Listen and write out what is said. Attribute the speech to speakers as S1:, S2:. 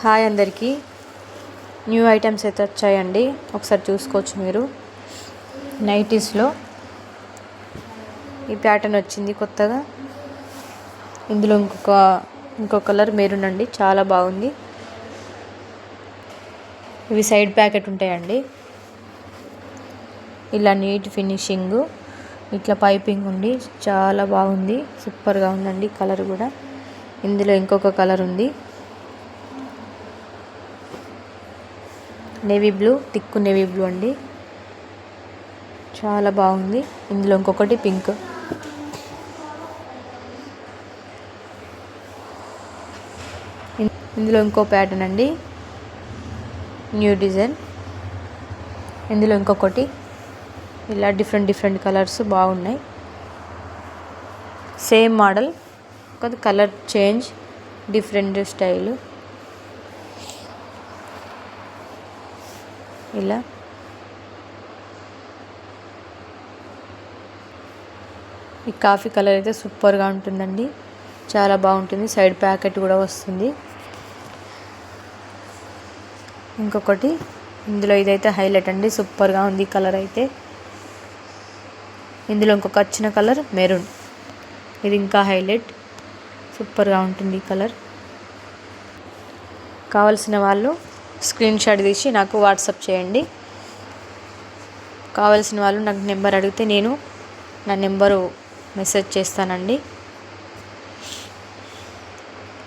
S1: Hi అందరికీ, new items అయితే వచ్చాయండి. ఒకసారి చూసుకోవచ్చు మీరు. నైటీస్లో ఈ ప్యాటర్న్ వచ్చింది కొత్తగా. ఇందులో ఇంకో కలర్ మెరూన్ అండి, చాలా బాగుంది. ఇవి సైడ్ ప్యాకెట్ ఉంటాయండి. ఇలా నీట్ ఫినిషింగ్, ఇట్లా పైపింగ్ ఉండి చాలా బాగుంది. సూపర్గా ఉందండి కలర్ కూడా. ఇందులో ఇంకొక కలర్ ఉంది, navy blue, thick navy blue అండి, చాలా బాగుంది. ఇందులో ఇంకొకటి పింక్. ఇందులో ఇంకో ప్యాటర్న్ అండి, న్యూ డిజైన్. ఇందులో ఇంకొకటి, ఇలా డిఫరెంట్ కలర్స్ బాగున్నాయి. సేమ్ మోడల్, కొద్ది కలర్ చేంజ్, డిఫరెంట్ స్టైల్. ఇలా ఈ కాఫీ కలర్ అయితే సూపర్గా ఉంటుందండి, చాలా బాగుంటుంది. సైడ్ ప్యాకెట్ కూడా వస్తుంది. ఇంకొకటి, ఇందులో ఇదైతే హైలైట్ అండి, సూపర్గా ఉంది కలర్ అయితే. ఇందులో ఇంకొక వచ్చిన కలర్ మెరూన్, ఇది ఇంకా హైలైట్, సూపర్గా ఉంటుంది ఈ కలర్. కావలసిన వాళ్ళు స్క్రీన్ షాట్ తీసి నాకు వాట్సాప్ చేయండి. కావాల్సిన వాళ్ళు నాకు నెంబర్ అడిగితే నేను నా నెంబరు మెసేజ్ చేస్తానండి.